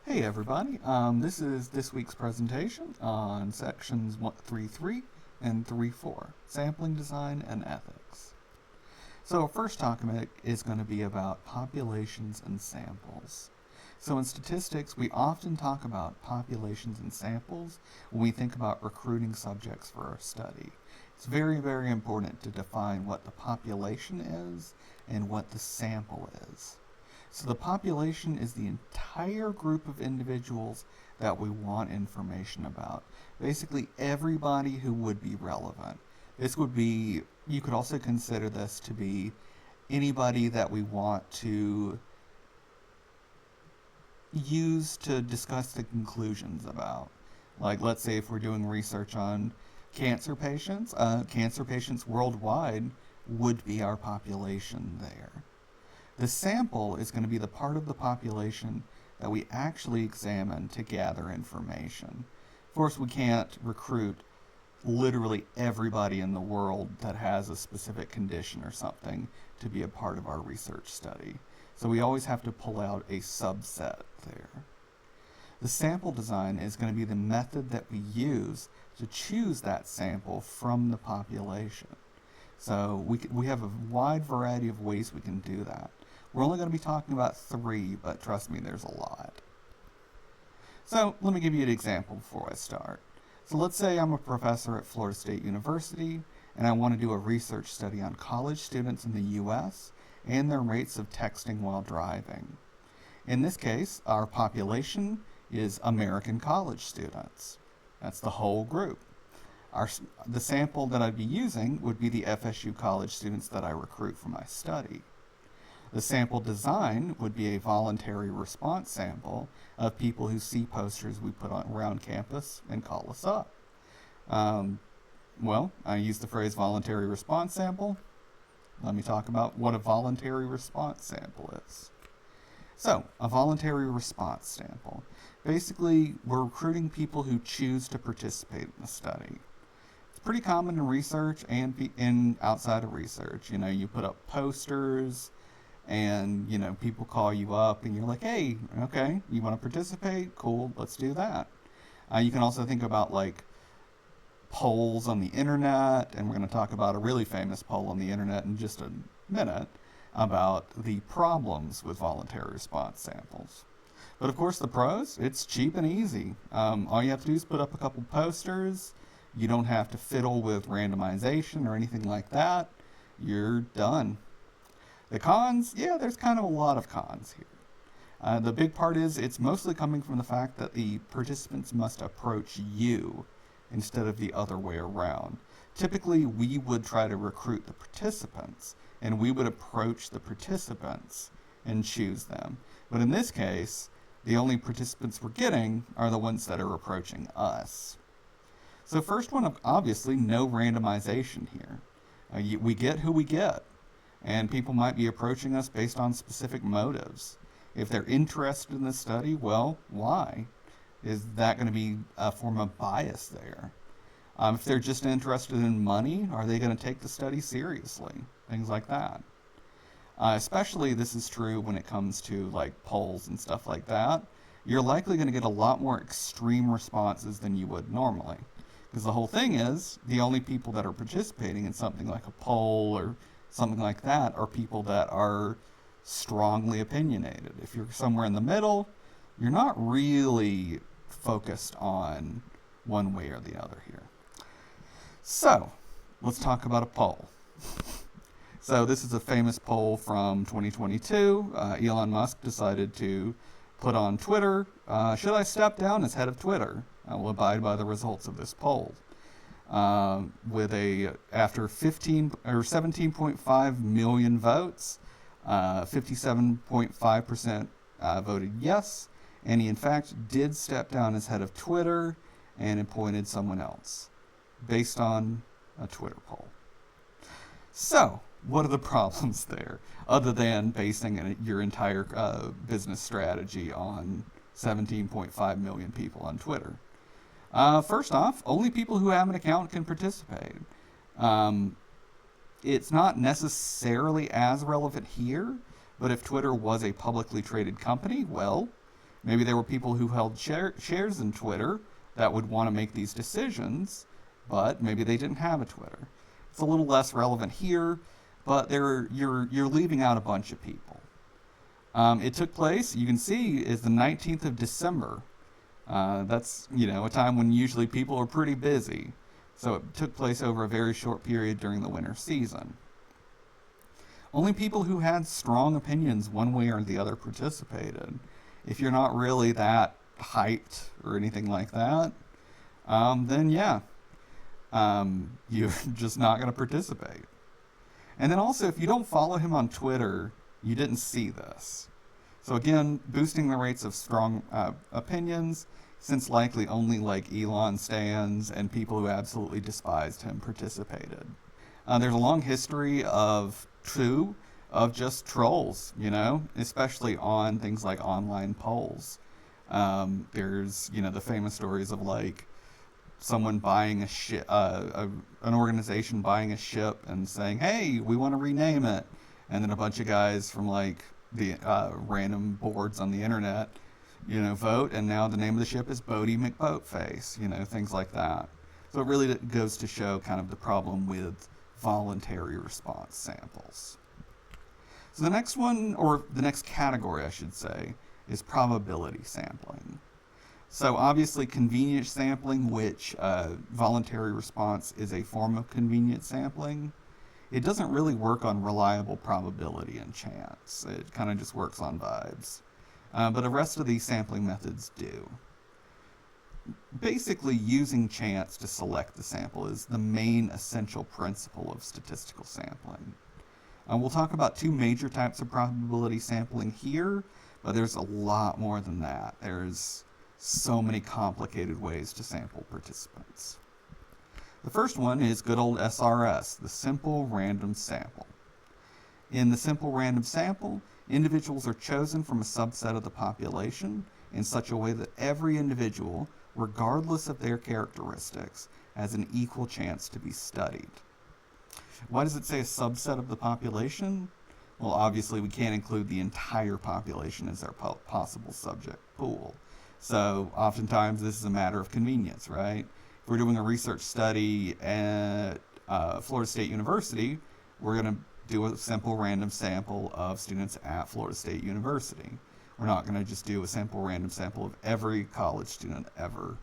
Hey everybody, this is this week's presentation on sections 3.3 and 3.4, Sampling Design and Ethics. So our first topic is going to be about populations and samples. So in statistics, we often talk about populations and samples when we think about recruiting subjects for our study. It's very, very important to define what the population is and what the sample is. So the population is the entire group of individuals that we want information about. Basically everybody who would be relevant. This would be, you could also consider this to be anybody that we want to use to discuss the conclusions about. Like, let's say if we're doing research on cancer patients worldwide would be our population there. The sample is going to be the part of the population that we actually examine to gather information. Of course, we can't recruit literally everybody in the world that has a specific condition or something to be a part of our research study. So we always have to pull out a subset there. The sample design is going to be the method that we use to choose that sample from the population. So we have a wide variety of ways we can do that. We're only going to be talking about 3, but trust me, there's a lot. So let me give you an example before I start. So let's say I'm a professor at Florida State University, and I want to do a research study on college students in the U.S. and their rates of texting while driving. In this case, our population is American college students. That's the whole group. The sample that I'd be using would be the FSU college students that I recruit for my study. The sample design would be a voluntary response sample of people who see posters we put on around campus and call us up. Well, I use the phrase voluntary response sample. Let me talk about what a voluntary response sample is. So, a voluntary response sample. Basically, we're recruiting people who choose to participate in the study. It's pretty common in research and outside of research. You know, you put up posters, and, you know, people call you up and you're like, hey, okay, you want to participate? Cool, let's do that. You can also think about like polls on the internet, and we're going to talk about a really famous poll on the internet in just a minute about the problems with voluntary response samples. But of course the pros, it's cheap and easy. All you have to do is put up a couple posters. You don't have to fiddle with randomization or anything like that. You're done. The cons, yeah, there's kind of a lot of cons here. The big part is it's mostly coming from the fact that the participants must approach you instead of the other way around. Typically, we would try to recruit the participants, and we would approach the participants and choose them. But in this case, the only participants we're getting are the ones that are approaching us. So first one, obviously, no randomization here. We get who we get. And people might be approaching us based on specific motives. If they're interested in the study, well, why? Is that going to be a form of bias there? If they're just interested in money, are they going to take the study seriously? Things like that. Especially this is true when it comes to like polls and stuff like that. You're likely going to get a lot more extreme responses than you would normally. Because the whole thing is, the only people that are participating in something like a poll or something like that are people that are strongly opinionated. If you're somewhere in the middle, you're not really focused on one way or the other here. So, let's talk about a poll. So this is a famous poll from 2022. Elon Musk decided to put on Twitter, should I step down as head of Twitter? I will abide by the results of this poll. After 17.5 million votes, 57.5% voted yes, and he in fact did step down as head of Twitter and appointed someone else based on a Twitter poll. So, what are the problems there, other than basing your entire business strategy on 17.5 million people on Twitter? First off, only people who have an account can participate. It's not necessarily as relevant here, but if Twitter was a publicly traded company, well, Maybe there were people who held shares in Twitter that would want to make these decisions, but maybe they didn't have a Twitter. It's a little less relevant here, but you're leaving out a bunch of people. It took place, you can see, is the 19th of December. That's, a time when usually people are pretty busy. So it took place over a very short period during the winter season. Only people who had strong opinions one way or the other participated. If you're not really that hyped or anything like that, then yeah, you're just not going to participate. And then also, if you don't follow him on Twitter, you didn't see this. So again, boosting the rates of strong opinions, since likely only like Elon stans and people who absolutely despised him participated. There's a long history of just trolls, especially on things like online polls. There's, the famous stories of like someone buying a ship, an organization buying a ship and saying, hey, we want to rename it. And then a bunch of guys from like the random boards on the internet, vote, and now the name of the ship is Bodie McBoatface, things like that. So it really goes to show kind of the problem with voluntary response samples. So the next one, or the next category I should say, is probability sampling. So obviously convenience sampling, which voluntary response is a form of convenience sampling, it doesn't really work on reliable probability and chance. It kind of just works on vibes. But the rest of these sampling methods do. Basically, using chance to select the sample is the main essential principle of statistical sampling. We'll talk about two major types of probability sampling here, but there's a lot more than that. There's so many complicated ways to sample participants. The first one is good old SRS, the simple random sample. In the simple random sample, individuals are chosen from a subset of the population in such a way that every individual, regardless of their characteristics, has an equal chance to be studied. Why does it say a subset of the population? Well, obviously we can't include the entire population as our possible subject pool. So oftentimes this is a matter of convenience, right? If we're doing a research study at Florida State University, we're going to do a simple random sample of students at Florida State University. We're not going to just do a simple random sample of every college student ever,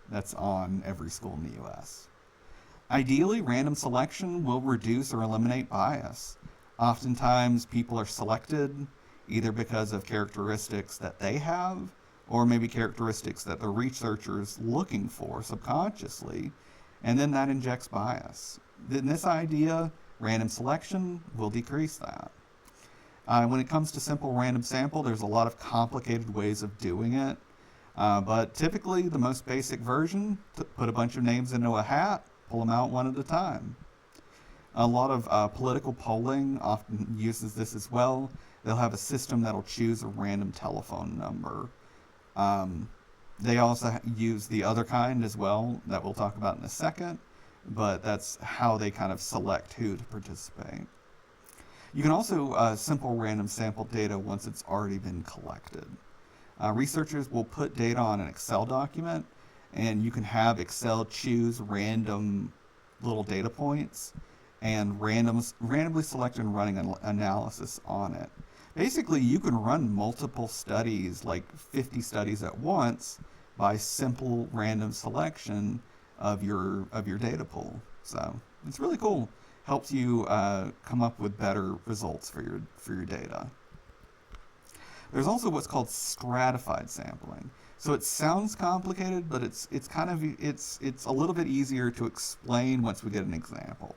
that's on every school in the U.S. Ideally, random selection will reduce or eliminate bias. Oftentimes, people are selected either because of characteristics that they have, or maybe characteristics that the researcher is looking for subconsciously, and then that injects bias. In this idea, random selection will decrease that. When it comes to simple random sample, there's a lot of complicated ways of doing it, but typically the most basic version, put a bunch of names into a hat, pull them out one at a time. A lot of political polling often uses this as well. They'll have a system that'll choose a random telephone number. They also use the other kind as well that we'll talk about in a second, but that's how they kind of select who to participate. You can also simple random sample data once it's already been collected. Researchers will put data on an Excel document, and you can have Excel choose random little data points and randomly select and running an analysis on it. Basically, you can run multiple studies, like 50 studies at once, by simple random selection of your data pool. So it's really cool. Helps you come up with better results for your data. There's also what's called stratified sampling. So it sounds complicated, but it's a little bit easier to explain once we get an example.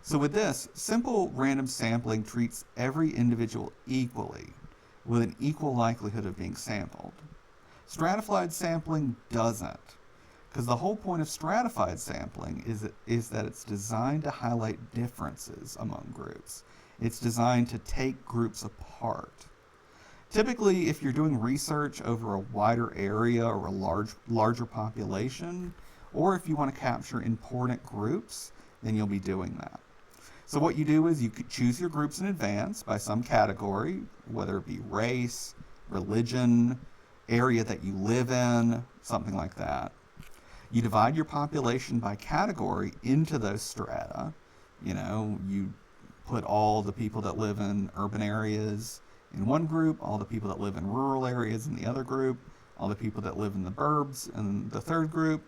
So with this, simple random sampling treats every individual equally, with an equal likelihood of being sampled. Stratified sampling doesn't, because the whole point of stratified sampling is that it's designed to highlight differences among groups. It's designed to take groups apart. Typically, if you're doing research over a wider area or a larger population, or if you want to capture important groups, then you'll be doing that. So what you do is you could choose your groups in advance by some category, whether it be race, religion, area that you live in, something like that. You divide your population by category into those strata. You put all the people that live in urban areas in one group, all the people that live in rural areas in the other group, all the people that live in the burbs in the third group,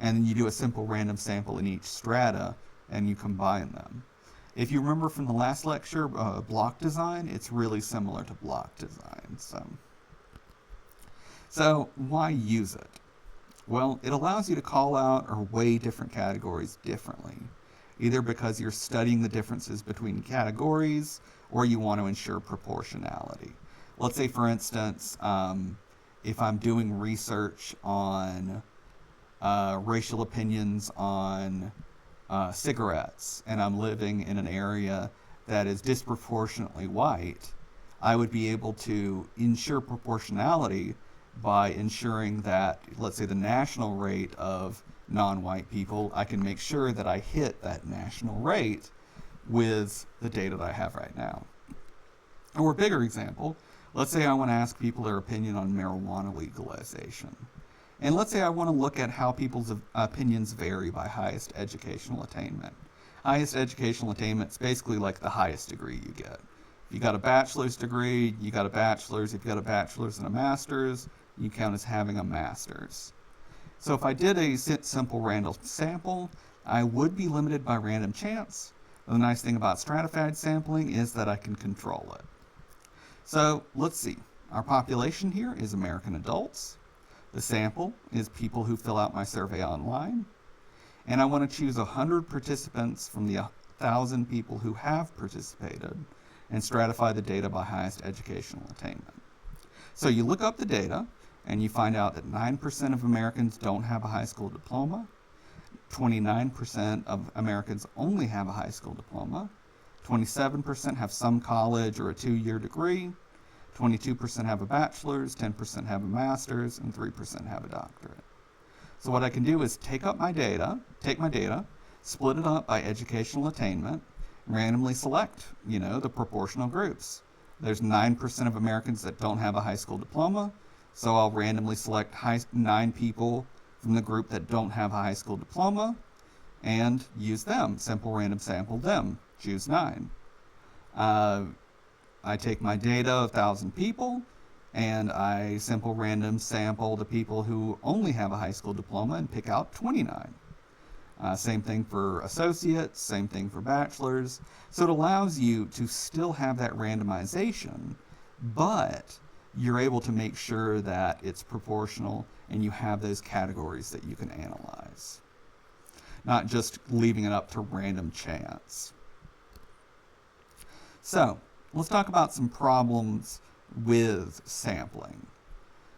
and then you do a simple random sample in each strata, and you combine them. If you remember from the last lecture, block design, it's really similar to block design. So why use it? Well, it allows you to call out or weigh different categories differently, either because you're studying the differences between categories or you want to ensure proportionality. Let's say, for instance, if I'm doing research on racial opinions on cigarettes, and I'm living in an area that is disproportionately white, I would be able to ensure proportionality by ensuring that, let's say, the national rate of non-white people, I can make sure that I hit that national rate with the data that I have right now. Or a bigger example, let's say I want to ask people their opinion on marijuana legalization. And let's say I want to look at how people's opinions vary by highest educational attainment. Highest educational attainment is basically like the highest degree you get. If you got a bachelor's degree, you got a bachelor's. If you got a bachelor's and a master's, you count as having a master's. So if I did a simple random sample, I would be limited by random chance. The nice thing about stratified sampling is that I can control it. So let's see. Our population here is American adults. The sample is people who fill out my survey online. And I want to choose 100 participants from the 1,000 people who have participated and stratify the data by highest educational attainment. So you look up the data and you find out that 9% of Americans don't have a high school diploma. 29% of Americans only have a high school diploma. 27% have some college or a 2-year degree. 22% have a bachelor's, 10% have a master's, and 3% have a doctorate. So what I can do is take my data, split it up by educational attainment, randomly select, the proportional groups. There's 9% of Americans that don't have a high school diploma, so I'll randomly select 9 people from the group that don't have a high school diploma and use them, simple random sample them, choose 9. I take my data of 1,000 people and I simple random sample the people who only have a high school diploma and pick out 29. Same thing for associates, same thing for bachelors. So it allows you to still have that randomization, but you're able to make sure that it's proportional and you have those categories that you can analyze, not just leaving it up to random chance. So let's talk about some problems with sampling.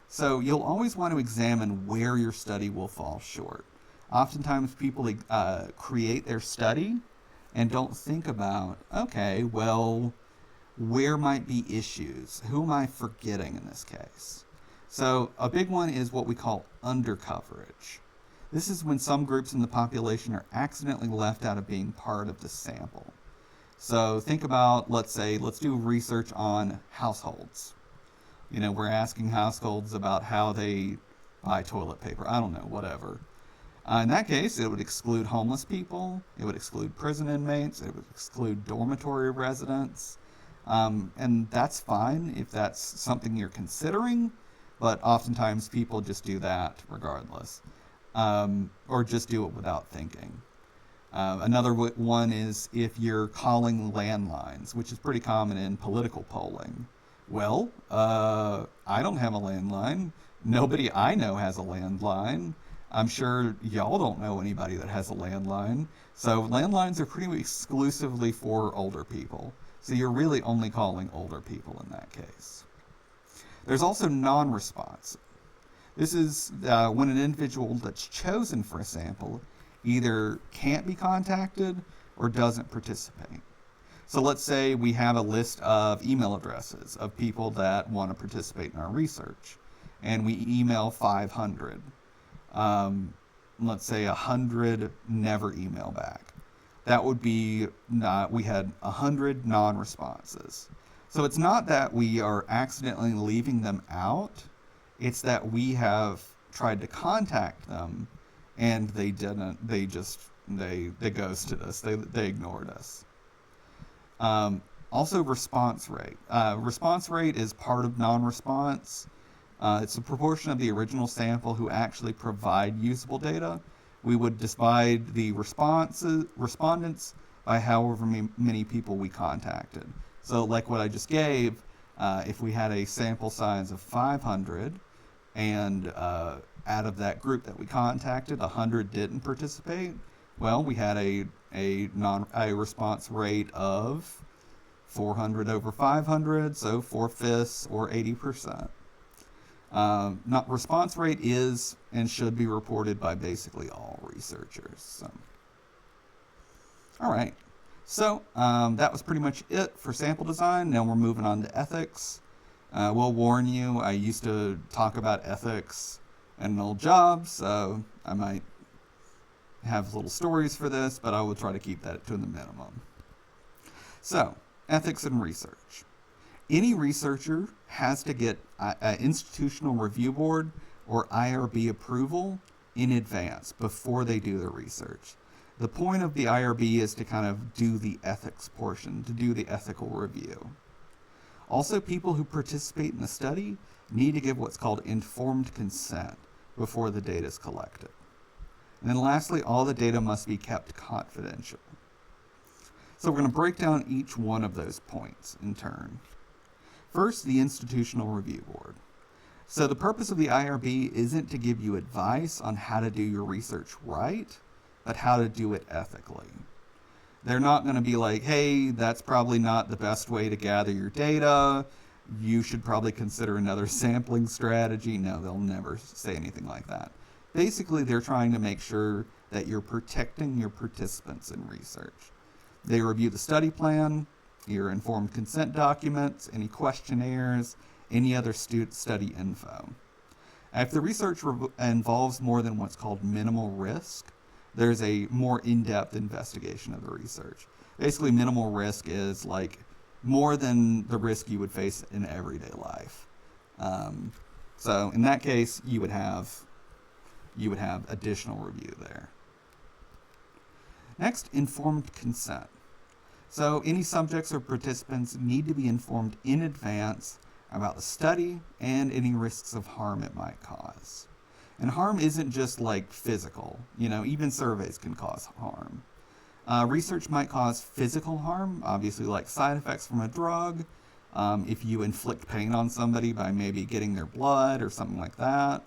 So you'll always want to examine where your study will fall short. Oftentimes people create their study and don't think about, okay, well, where might be issues? Who am I forgetting in this case? So a big one is what we call undercoverage. This is when some groups in the population are accidentally left out of being part of the sample. So think about, let's do research on households. We're asking households about how they buy toilet paper. I don't know, whatever. In that case, it would exclude homeless people. It would exclude prison inmates. It would exclude dormitory residents. And that's fine if that's something you're considering, but oftentimes people just do that regardless, or just do it without thinking. Another one is if you're calling landlines, which is pretty common in political polling. Well, I don't have a landline. Nobody I know has a landline. I'm sure y'all don't know anybody that has a landline. So landlines are pretty exclusively for older people. So you're really only calling older people in that case. There's also non-response. This is when an individual that's chosen for a sample either can't be contacted or doesn't participate. So let's say we have a list of email addresses of people that want to participate in our research, and we email 500. Let's say 100 never email back. That would be, we had 100 non-responses. So it's not that we are accidentally leaving them out, it's that we have tried to contact them and they didn't, they ghosted us, they ignored us. Also, response rate. Response rate is part of non-response. It's a proportion of the original sample who actually provide usable data. We would divide the respondents by however many people we contacted. So like what I just gave, if we had a sample size of 500 and out of that group that we contacted, 100 didn't participate, well, we had a response rate of 400 over 500, so 4/5 or 80%. Not response rate is and should be reported by basically all researchers. So, all right. So that was pretty much it for sample design. Now we're moving on to ethics. We'll warn you, I used to talk about ethics in an old job, so I might have little stories for this, but I will try to keep that to the minimum. So, ethics in research. Any researcher has to get an institutional review board or IRB approval in advance before they do their research. The point of the IRB is to kind of do the ethics portion, to do the ethical review. Also, people who participate in the study need to give what's called informed consent before the data is collected. And then lastly, all the data must be kept confidential. So we're going to break down each one of those points in turn. First, the institutional review board. So the purpose of the IRB isn't to give you advice on how to do your research right, but how to do it ethically. They're not going to be like, hey, that's probably not the best way to gather your data. You should probably consider another sampling strategy. No, they'll never say anything like that. Basically, they're trying to make sure that you're protecting your participants in research. They review the study plan, your informed consent documents, any questionnaires, any other study info. If the research involves more than what's called minimal risk, there's a more in-depth investigation of the research. Basically, minimal risk is like more than the risk you would face in everyday life. So in that case, you would have additional review there. Next, informed consent. So any subjects or participants need to be informed in advance about the study and any risks of harm it might cause. And harm isn't just like physical, even surveys can cause harm. Research might cause physical harm, obviously like side effects from a drug, if you inflict pain on somebody by maybe getting their blood or something like that,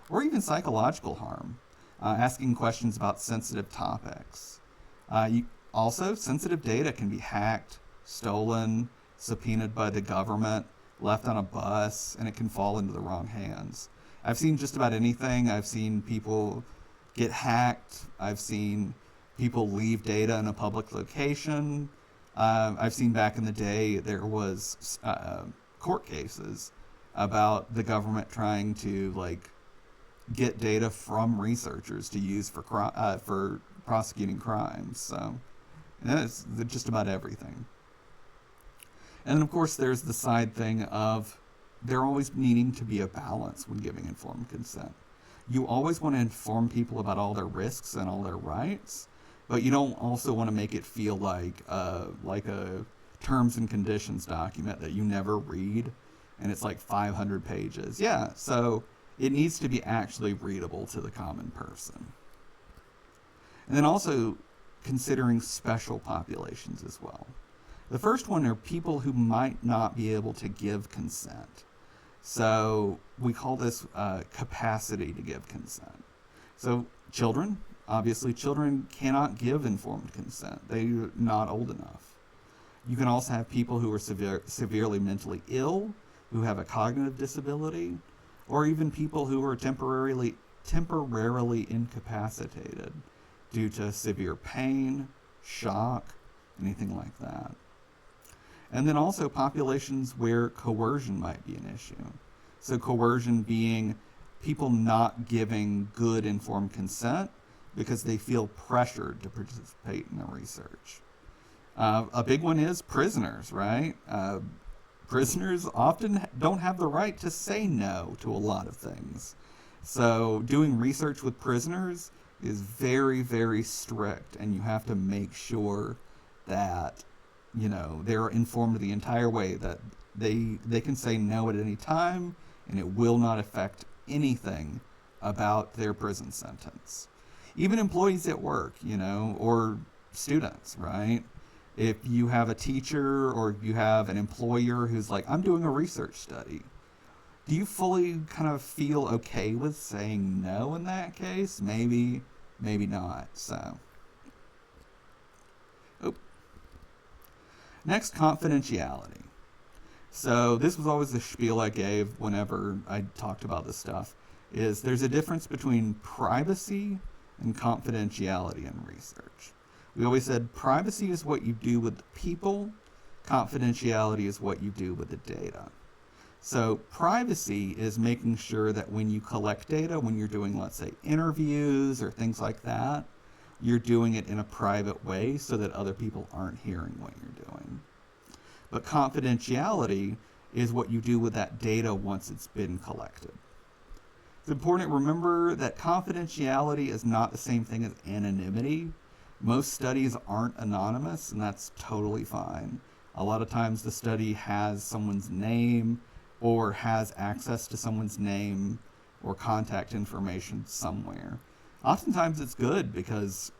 or even psychological harm, asking questions about sensitive topics. Also, sensitive data can be hacked, stolen, subpoenaed by the government, left on a bus, and it can fall into the wrong hands. I've seen just about anything. I've seen people get hacked. I've seen people leave data in a public location. I've seen back in the day there was court cases about the government trying to get data from researchers to use for prosecuting crimes. So it's just about everything. And then of course there's the side thing of there always needing to be a balance when giving informed consent. You always want to inform people about all their risks and all their rights, but you don't also want to make it feel like a terms and conditions document that you never read, and it's like 500 pages. Yeah, so it needs to be actually readable to the common person. And then also considering special populations as well. The first one are people who might not be able to give consent. So we call this capacity to give consent. So children, obviously children cannot give informed consent. They're not old enough. You can also have people who are severely mentally ill, who have a cognitive disability, or even people who are temporarily incapacitated due to severe pain, shock, anything like that. And then also populations where coercion might be an issue. So coercion being people not giving good informed consent because they feel pressured to participate in the research. A big one is prisoners, right? prisoners often don't have the right to say no to a lot of things. So doing research with prisoners is very, very strict, and you have to make sure that, they're informed the entire way that they can say no at any time, and it will not affect anything about their prison sentence. Even employees at work, or students, right? If you have a teacher or if you have an employer who's like, I'm doing a research study, do you fully kind of feel okay with saying no in that case? Maybe, maybe not. So, next, confidentiality. So this was always the spiel I gave whenever I talked about this stuff, is there's a difference between privacy and confidentiality in research. We always said privacy is what you do with the people, confidentiality is what you do with the data. So privacy is making sure that when you collect data, when you're doing, let's say, interviews or things like that, you're doing it in a private way so that other people aren't hearing what you're doing. But confidentiality is what you do with that data once it's been collected. It's important to remember that confidentiality is not the same thing as anonymity. Most studies aren't anonymous, and that's totally fine. A lot of times the study has someone's name or has access to someone's name or contact information somewhere. Oftentimes it's good because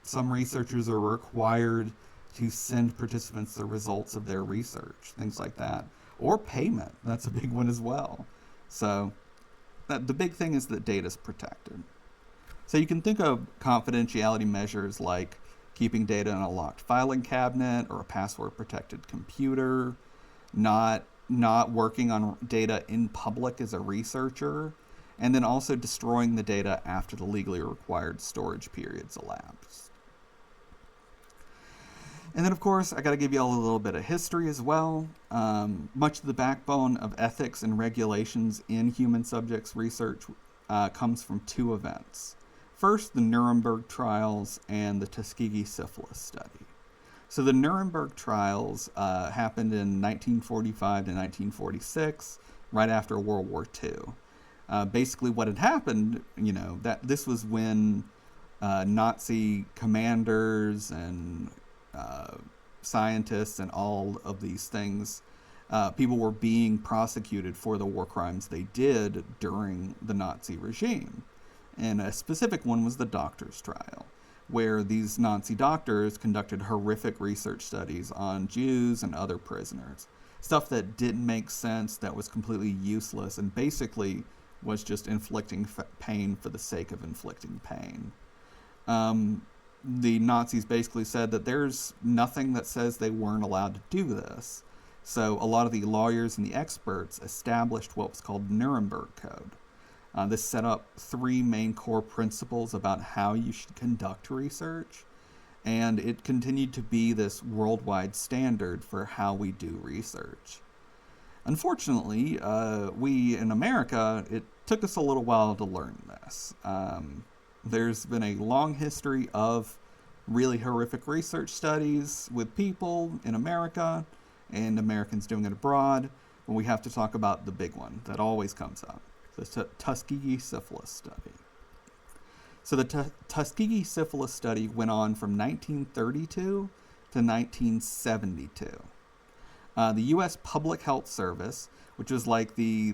some researchers are required to send participants the results of their research, things like that. Or payment, that's a big one as well. So the big thing is that data is protected. So you can think of confidentiality measures like keeping data in a locked filing cabinet or a password-protected computer, not working on data in public as a researcher, and then also destroying the data after the legally required storage periods elapsed. And then, of course, I got to give you all a little bit of history as well. Much of the backbone of ethics and regulations in human subjects research comes from two events. First, the Nuremberg trials and the Tuskegee syphilis study. So the Nuremberg trials happened in 1945 to 1946, right after World War II. Basically what had happened, that this was when Nazi commanders and scientists and all of these things, people were being prosecuted for the war crimes they did during the Nazi regime. And a specific one was the doctors' trial, where these Nazi doctors conducted horrific research studies on Jews and other prisoners. Stuff that didn't make sense, that was completely useless, and basically was just inflicting pain for the sake of inflicting pain. The Nazis basically said that there's nothing that says they weren't allowed to do this. So a lot of the lawyers and the experts established what was called the Nuremberg Code. This set up three main core principles about how you should conduct research, and it continued to be this worldwide standard for how we do research. Unfortunately, we in America, it took us a little while to learn this. There's been a long history of really horrific research studies with people in America and Americans doing it abroad, but we have to talk about the big one that always comes up, the Tuskegee syphilis study. So the Tuskegee syphilis study went on from 1932 to 1972. The U.S. Public Health Service, which was like the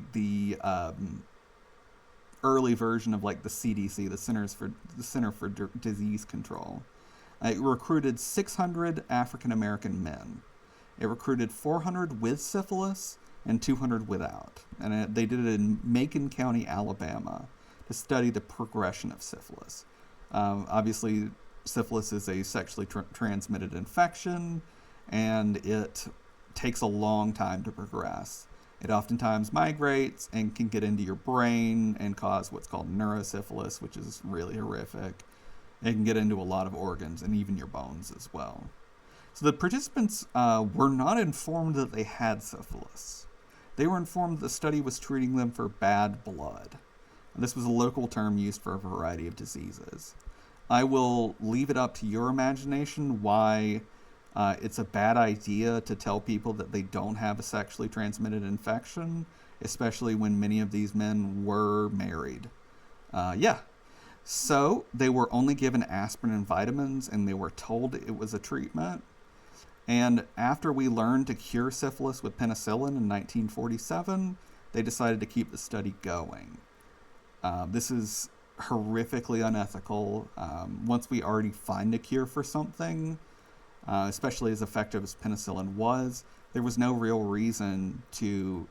early version of like the CDC, the Center for Disease Control. It recruited 600 African American men. It recruited 400 with syphilis and 200 without. And they did it in Macon County, Alabama, to study the progression of syphilis. Obviously, syphilis is a sexually transmitted infection, and it takes a long time to progress. It oftentimes migrates and can get into your brain and cause what's called neurosyphilis, which is really horrific. It can get into a lot of organs and even your bones as well. So the participants were not informed that they had syphilis. They were informed that the study was treating them for bad blood. And this was a local term used for a variety of diseases. I will leave it up to your imagination why It's a bad idea to tell people that they don't have a sexually transmitted infection, especially when many of these men were married. Yeah. So they were only given aspirin and vitamins, and they were told it was a treatment. And after we learned to cure syphilis with penicillin in 1947, they decided to keep the study going. This is horrifically unethical. Once we already find a cure for something, especially as effective as penicillin was, there was no real reason to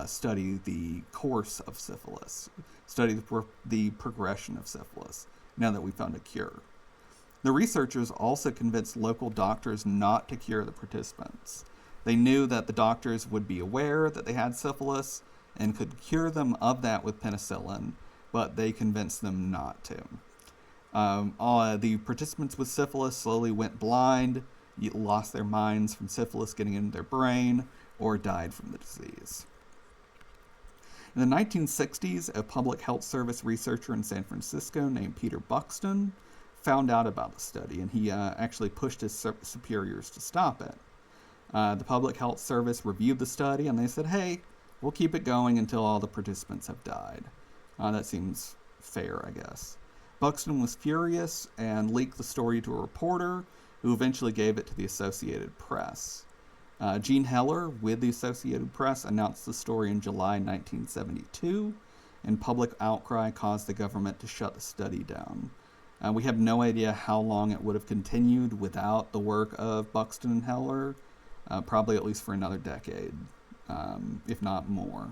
study the course of syphilis, study the progression of syphilis, now that we found a cure. The researchers also convinced local doctors not to cure the participants. They knew that the doctors would be aware that they had syphilis and could cure them of that with penicillin, but they convinced them not to. The participants with syphilis slowly went blind, lost their minds from syphilis getting into their brain, or died from the disease. In the 1960s, a public health service researcher in San Francisco named Peter Buxton found out about the study, and he actually pushed his superiors to stop it. The public health service reviewed the study, and they said, hey, we'll keep it going until all the participants have died. That seems fair, I guess. Buxton was furious and leaked the story to a reporter who eventually gave it to the Associated Press. Gene Heller, with the Associated Press, announced the story in July 1972, and public outcry caused the government to shut the study down. We have no idea how long it would have continued without the work of Buxton and Heller, probably at least for another decade, if not more.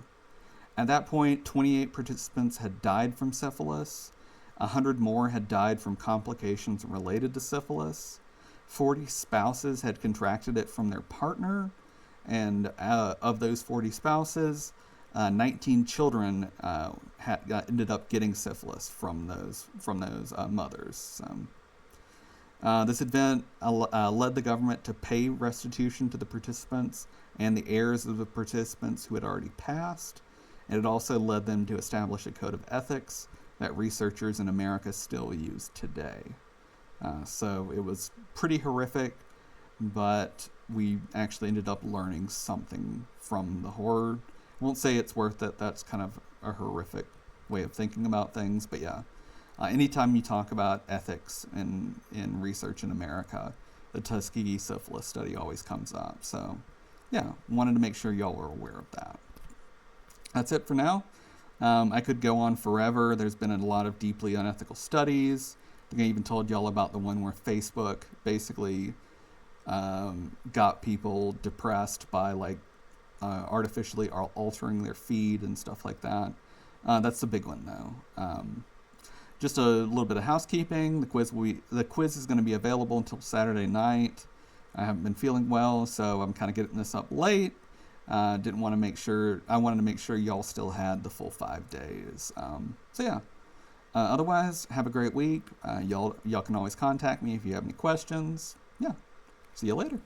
At that point, 28 participants had died from syphilis. 100 more had died from complications related to syphilis. 40 spouses had contracted it from their partner, and of those 40 spouses, 19 children ended up getting syphilis from those mothers. This event led the government to pay restitution to the participants and the heirs of the participants who had already passed, and it also led them to establish a code of ethics that researchers in America still use today. So it was pretty horrific, but we actually ended up learning something from the horror. I won't say it's worth it. That's kind of a horrific way of thinking about things. But yeah, anytime you talk about ethics in research in America, the Tuskegee syphilis study always comes up. So yeah, wanted to make sure y'all were aware of that. That's it for now. I could go on forever. There's been a lot of deeply unethical studies. I think I even told y'all about the one where Facebook basically got people depressed by artificially altering their feed and stuff like that. That's the big one, though. Just a little bit of housekeeping. The quiz is going to be available until Saturday night. I haven't been feeling well, so I'm kind of getting this up late. I wanted to make sure y'all still had the full 5 days. So yeah. Otherwise, have a great week. Y'all can always contact me if you have any questions. Yeah. See you later.